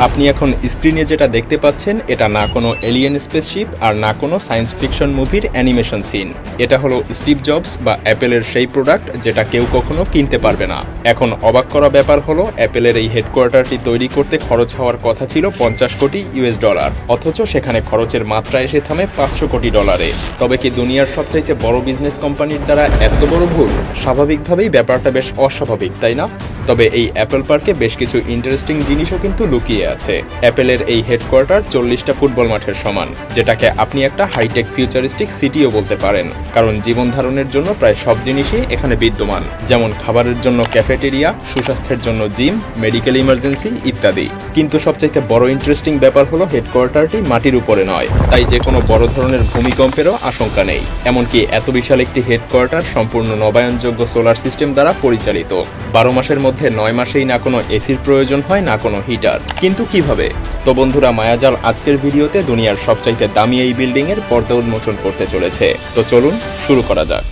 আপনি এখন স্ক্রিনে যেটা দেখতে পাচ্ছেন এটা না কোনো এলিয়েন স্পেসশিপ আর না কোনো সায়েন্স ফিকশন মুভির অ্যানিমেশন সিন। এটা হলো স্টিভ জবস বা অ্যাপেলের সেই প্রোডাক্ট যেটা কেউ কখনো কিনতে পারবে না। এখন অবাক করা ব্যাপার হলো অ্যাপেলের এই হেডকোয়ার্টারটি তৈরি করতে খরচ হওয়ার কথা ছিল $50 কোটি, অথচ সেখানে খরচের মাত্রা এসে থামে $500 কোটি। তবে কি দুনিয়ার সবচাইতে বড় বিজনেস কোম্পানির দ্বারা এত বড় ভুল? স্বাভাবিকভাবেই ব্যাপারটা বেশ অস্বাভাবিক, তাই না? তবে এই অ্যাপেল পার্কে বেশ কিছু ইন্টারেস্টিং জিনিসও কিন্তু লুকিয়ে আছে। অ্যাপেলের এই হেডকোয়ার্টার 40টা ফুটবল মাঠের সমান, যেটাকে আপনি একটা হাইটেক ফিউচারিস্টিক সিটিও বলতে পারেন, কারণ জীবন ধারণের জন্য প্রায় সব জিনিসই এখানে বিদ্যমান, যেমন খাবারের জন্য ক্যাফেটেরিয়া, সুস্বাস্থ্যের জন্য জিম, মেডিকেল ইমার্জেন্সি ইত্যাদি। কিন্তু সবচাইতে বড় ইন্টারেস্টিং ব্যাপার হলো হেডকোয়ার্টারটি মাটির উপরে নয়, তাই যে কোনো বড় ধরনের ভূমিকম্পেরও আশঙ্কা নেই। এমনকি এত বিশাল একটি হেডকোয়ার্টার সম্পূর্ণ নবায়নযোগ্য সোলার সিস্টেম দ্বারা পরিচালিত। 12 মাসের মধ্যে 9 মাসেই না কোনো এসির প্রয়োজন হয়, না কোনো হিটার। কিন্তু কিভাবে? তো বন্ধুরা, মায়াজাল আজকের ভিডিওতে দুনিয়ার সবচাইতে দামি এই বিল্ডিং এর পর্দা উন্মোচন করতে চলেছে। তো চলুন শুরু করা যাক।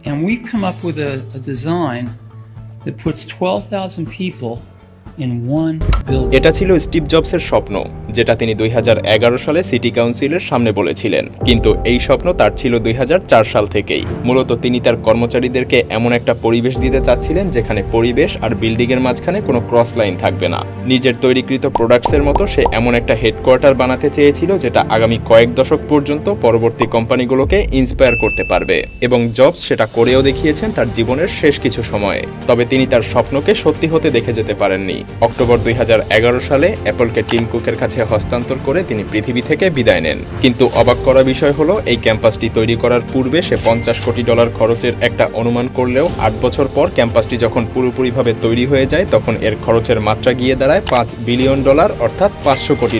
And we've come up with a design that puts 12,000 people in one building. এটা ছিল স্টিভ জবসের স্বপ্ন, যেটা তিনি 2011 সালে সিটি কাউন্সিলের সামনে বলেছিলেন। কিন্তু এই স্বপ্ন তার ছিল 2004 সাল থেকেই। মূলত তিনি তার কর্মচারীদেরকে এমন একটা পরিবেশ দিতে চাচ্ছিলেন যেখানে পরিবেশ আর বিল্ডিং এর মাঝখানে কোনো ক্রস লাইন থাকবে না। নিজের তৈরিকৃত প্রোডাক্টসের মতো সে এমন একটা হেডকোয়ার্টার বানাতে চেয়েছিল যেটা আগামী কয়েক দশক পর্যন্ত পরবর্তী কোম্পানিগুলোকে ইন্সপায়ার করতে পারবে, এবং জবস সেটা করেও দেখিয়েছেন তার জীবনের শেষ কিছু সময়ে। তবে তিনি তার স্বপ্নকে সত্যি হতে দেখে যেতে পারেননি। অক্টোবর 2011 সালে অ্যাপলকে টিম কুকের কাছে হস্তান্তর করে তিনি পৃথিবী থেকে বিদায় নেন। কিন্তু অবাক করা বিষয় হলো এই ক্যাম্পাসটি তৈরি করার পূর্বে সে $50 কোটি খরচের একটা অনুমান করলেও 8 বছর পর ক্যাম্পাসটি যখন পুরোপুরিভাবে তৈরি হয়ে যায় তখন এর খরচের মাত্রা গিয়ে দাঁড়ায় $5 বিলিয়ন, অর্থাৎ $500 কোটি।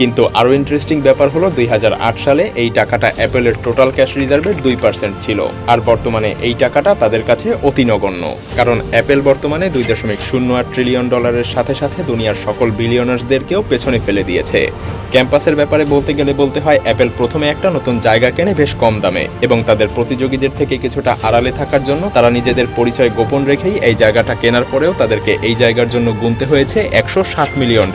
কিন্তু আরও ইন্টারেস্টিং ব্যাপার হলো 2008 সালে এই টাকাটা অ্যাপলের টোটাল ক্যাশ রিজার্ভের 2% ছিল, আর বর্তমানে এই টাকাটা তাদের কাছে অতি নগণ্য। কারণ অ্যাপেল বর্তমানে $2.08 ট্রিলিয়ন সাথে সাথে দুনিয়ার সকল বিলিয়নার্সদেরকেও পেছনে ফেলে দিয়েছে। ক্যাম্পাসের ব্যাপারে বলতে গেলে বলতে হয় অ্যাপেল প্রথমে একটা নতুন জায়গা কেনে বেশ কম দামে, এবং তাদের প্রতিযোগীদের থেকে কিছুটা আড়ালে থাকার জন্য তারা নিজেদের পরিচয় গোপন রেখেই এই জায়গাটা কেনার পরেও তাদেরকে এই জায়গার জন্য গুনতে হয়েছে $160 মিলিয়ন।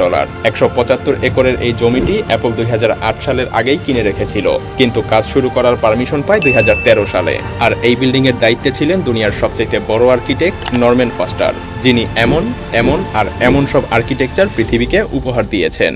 175 একরের এই জমিটি অ্যাপল 2008 সালের আগেই কিনে রেখেছিল, কিন্তু কাজ শুরু করার পারমিশন পায় 2013 সালে। আর এই বিল্ডিং এর দায়িত্বে ছিলেন দুনিয়ার সবচেয়ে বড় আর্কিটেক্ট নরম্যান ফস্টার, যিনি এমন আর এমন সব আর্কিটেকচার পৃথিবীকে উপহার দিয়েছেন।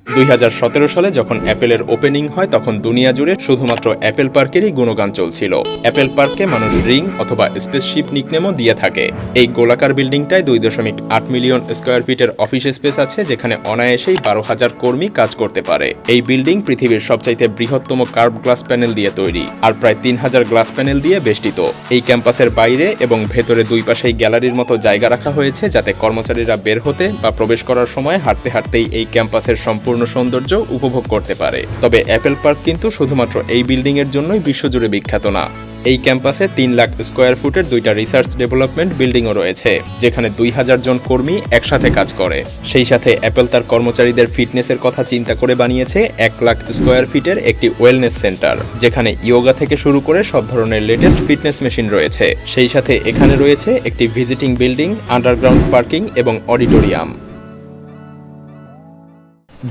2017 সালে যখন অ্যাপেলের ওপেনিং হয় তখন দুনিয়া জুড়ে শুধুমাত্র অ্যাপেল পার্কেরই গুণগান চলছিল। অ্যাপেল পার্ককে মানুষ রিং অথবা স্পেসশিপ নিকনেমও দিয়ে থাকে। এই গোলাকার বিল্ডিংটায় 2.8 মিলিয়ন স্কোয়ার ফিটের অফিস স্পেস আছে, যেখানে অনায়াসেই 12,000 কর্মী কাজ করতে পারে। এই বিল্ডিং পৃথিবীর সবচাইতে বৃহত্তম কার্ভ গ্লাস প্যানেল দিয়ে তৈরি, আর প্রায় 3000 গ্লাস প্যানেল দিয়ে বেষ্টিত। এই ক্যাম্পাসের বাইরে এবং ভেতরে দুই পাশেই গ্যালারির মতো জায়গা রাখা হয়েছে, যাতে কর্মচারীরা বের হতে বা প্রবেশ করার সময় হাঁটতে হাঁটতেই এই ক্যাম্পাসের সম্পূর্ণ সৌন্দর্য উপভোগ করতে পারে। তবে অ্যাপেল পার্ক কিন্তু শুধুমাত্র এই বিল্ডিং এর জন্যই বিশ্বজুড়ে বিখ্যাত না। এই ক্যাম্পাসে 3 লাখ স্কোয়ার ফুটের 2টা রিসার্চ ডেভেলপমেন্ট বিল্ডিংও রয়েছে, যেখানে 2000 জন কর্মী একসাথে কাজ করে। সেই সাথে অ্যাপেল তার কর্মচারীদের ফিটনেসের কথা চিন্তা করে বানিয়েছে 1 লাখ স্কোয়ার ফিটের একটি ওয়েলনেস সেন্টার, যেখানে ইয়োগা থেকে শুরু করে সব ধরনের লেটেস্ট ফিটনেস মেশিন রয়েছে। সেই সাথে এখানে রয়েছে একটি ভিজিটিং বিল্ডিং, আন্ডারগ্রাউন্ড পার্কিং এবং অডিটোরিয়াম।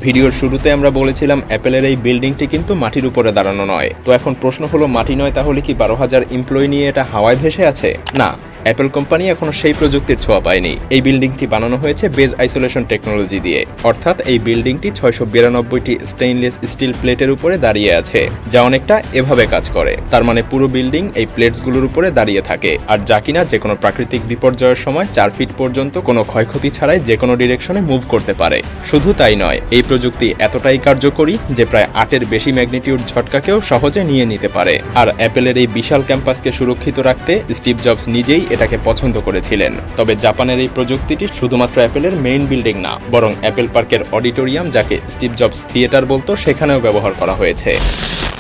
ভিডিওর শুরুতে আমরা বলেছিলাম অ্যাপেলের এই বিল্ডিংটি কিন্তু মাটির উপরে দাঁড়ানো নয়। তো এখন প্রশ্ন হলো, মাটি নয় তাহলে কি 12,000 এমপ্লয়ি নিয়ে এটা হাওয়ায় ভেসে আছে? না, অ্যাপেল কোম্পানি এখনো সেই প্রযুক্তির ছোঁয়া পায়নি। এই বিল্ডিংটি বানানো হয়েছে বেজ আইসোলেশন টেকনোলজি দিয়ে, অর্থাৎ এই বিল্ডিংটি 692টি স্টেইনলেস স্টিল প্লেটের উপরে দাঁড়িয়ে আছে, যা অনেকটা এভাবে কাজ করে। তার মানে পুরো বিল্ডিং এই প্লেটসগুলোর উপরে দাঁড়িয়ে থাকে, আর যা কিনা যে কোনো প্রাকৃতিক বিপর্যয়ের সময় 4 ফিট পর্যন্ত কোনো ক্ষয়ক্ষতি ছাড়াই যে কোনো ডিরেকশনে মুভ করতে পারে। শুধু তাই নয়, এই প্রযুক্তি এতটাই কার্যকরী যে প্রায় 8-এর বেশি ম্যাগনিটিউড ঝটকাকেও সহজে নিয়ে নিতে পারে। আর অ্যাপেলের এই বিশাল ক্যাম্পাসকে সুরক্ষিত রাখতে স্টিভ জবস নিজেই এটাকে পছন্দ করেছিলেন। তবে জাপানের এই প্রযুক্তিটি শুধুমাত্র অ্যাপেলের মেইন বিল্ডিং না, বরং অ্যাপেল পার্কের অডিটোরিয়াম, যাকে স্টিভ জবস থিয়েটার বলতো, সেখানেও ব্যবহার করা হয়েছে।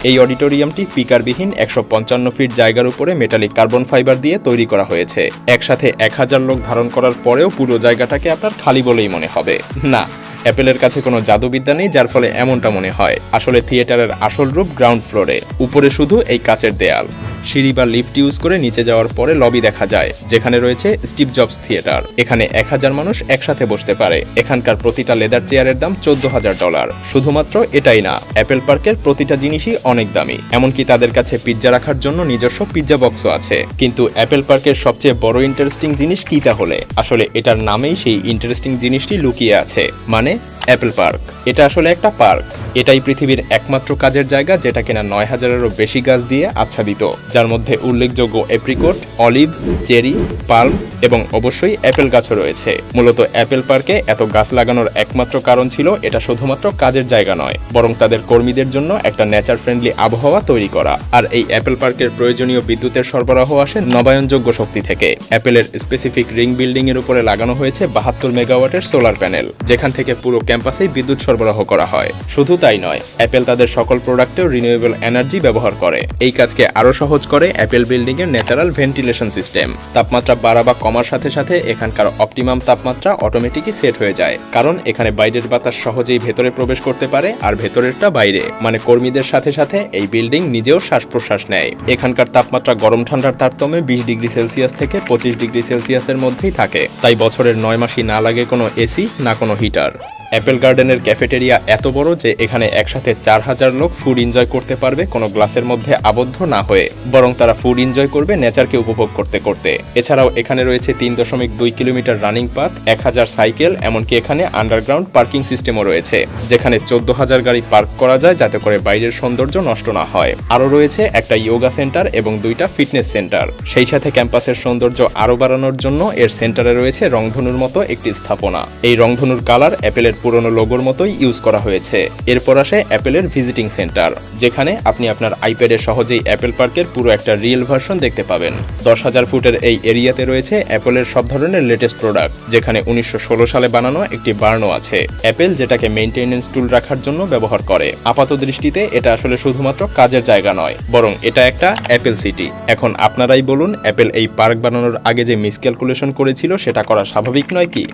এই অডিটোরিয়ামটি স্পিকারবিহীন 155 ফিট জায়গার উপরে মেটালিক কার্বন ফাইবার দিয়ে তৈরি করা হয়েছে। একসাথে 1000 লোক ধারণ করার পরেও পুরো জায়গাটাকে আপনার খালি বলেই মনে হবে না। অ্যাপেলের কাছে কোনো জাদুবিদ্যা নেই যার ফলে এমনটা মনে হয়। আসলে থিয়েটারের আসল রূপ গ্রাউন্ড ফ্লোরে, উপরে শুধু এই কাচের দেয়াল। সিঁড়ি বা লিফট ইউজ করে নিচে যাওয়ার পরে লবি দেখা যায়, যেখানে রয়েছে স্টিভ জবস থিয়েটার। এখানে 1000 মানুষ একসাথে বসতে পারে। এখানকার প্রতিটা লেদার চেয়ারের দাম $14,000। শুধুমাত্র এটাই না, অ্যাপেল পার্কের প্রতিটা জিনিসই অনেক দামি। এমনকি তাদের কাছে পিৎজা রাখার জন্য নিজস্ব পিৎজা বক্সও আছে। কিন্তু অ্যাপেল পার্কের সবচেয়ে বড় ইন্টারেস্টিং জিনিস কি তাহলে? আসলে এটার নামেই সেই ইন্টারেস্টিং জিনিসটি লুকিয়ে আছে, মানে অ্যাপেল পার্ক। এটা আসলে একটা পার্ক। এটাই পৃথিবীর একমাত্র কাজের জায়গা যেটা কিনা 9000-এরও বেশি গাছ দিয়ে আচ্ছাদিত, যার মধ্যে উল্লেখযোগ্য এপ্রিকট, অলিভ, চেরি, পাল্ম এবং অবশ্যই অ্যাপেল গাছও রয়েছে। মূলত অ্যাপেল পার্কে এত গাছ লাগানোর একমাত্র কারণ ছিল এটা শুধুমাত্র কাজের জায়গা নয়, বরং তাদের কর্মীদের জন্য একটা নেচার ফ্রেন্ডলি আবহাওয়া তৈরি করা। আর এই অ্যাপেল পার্কের প্রয়োজনীয় বিদ্যুতের সরবরাহ আসে নবায়নযোগ্য শক্তি থেকে। অ্যাপেলের স্পেসিফিক রিং বিল্ডিং এর উপরে লাগানো হয়েছে 72 মেগাওয়াটের সোলার প্যানেল, যেখান থেকে পুরো ক্যাম্পাসেই বিদ্যুৎ সরবরাহ করা হয়। শুধু তাই নয়, অ্যাপেল তাদের সকল প্রোডাক্টেও রিনিউয়েবল এনার্জি ব্যবহার করে। এই কাজকে আরো সহজ করে অ্যাপেল বিল্ডিং এর ন্যাচারাল ভেন্টিলেশন সিস্টেম। তাপমাত্রা বাড়া বা কমার সাথে সাথে এখানকার অপটিমাম তাপমাত্রা অটোমেটিকই সেট হয়ে যায়, কারণ এখানে বাইরের বাতাস সহজেই ভেতরে প্রবেশ করতে পারে আর ভেতরেরটা বাইরে, মানে কর্মীদের সাথে সাথে এই বিল্ডিং নিজেও শ্বাস প্রশ্বাস নেয়। এখানকার তাপমাত্রা গরম ঠান্ডার তারতম্যে 20 ডিগ্রি সেলসিয়াস থেকে 25 ডিগ্রি সেলসিয়াসের মধ্যেই থাকে। তাই বছরের 9 মাসই না লাগে কোনো এসি, না কোনো হিটার। অ্যাপেল গার্ডেনের ক্যাফেটেরিয়া এত বড় যে এখানে একসাথে 4000 লোক ফুড এনজয় করতে পারবে কোনো গ্লাসের মধ্যে আবদ্ধ না হয়ে, বরং তারা ফুড এনজয় করবে নেচারকে উপভোগ করতে করতে। এছাড়াও এখানে রয়েছে 3.2 কিলোমিটার রানিং পাথ, 1000 সাইকেল, এমনকি এখানে আন্ডারগ্রাউন্ড পার্কিং সিস্টেমও রয়েছে, যেখানে 14000 গাড়ি পার্ক করা যায় যাতে করে বাইরের সৌন্দর্য নষ্ট না হয়। আরও রয়েছে একটা ইয়োগা সেন্টার এবং 2টা ফিটনেস সেন্টার। সেই সাথে ক্যাম্পাসের সৌন্দর্য আরও বাড়ানোর জন্য এর সেন্টারে রয়েছে রংধনুর মতো একটি স্থাপনা। এই রংধনুর কালার অ্যাপেলের পুরনো লোগোর মতোই ইউজ করা হয়েছে। এরপর আসে অ্যাপেলের ভিজিটিং সেন্টার, যেখানে আপনি আপনার আইপ্যাডে সহজেই অ্যাপেল পার্কের পুরো একটা রিয়েল ভার্সন দেখতে পাবেন। 10,000 ফুটের এই এরিয়াতে রয়েছে অ্যাপেলের সব ধরনের লেটেস্ট প্রোডাক্ট, যেখানে 1916 সালে বানানো একটি বার্নও আছে। অ্যাপেল যেটাকে মেইনটেনেন্স টুল রাখার জন্য ব্যবহার করে। আপাত দৃষ্টিতে এটা আসলে শুধুমাত্র কাজের জায়গা নয়, বরং এটা একটা অ্যাপেল সিটি। এখন আপনারাই বলুন, অ্যাপেল এই পার্ক বানানোর আগে যে মিসক্যালকুলেশন করেছিল সেটা করা স্বাভাবিক নয় কি?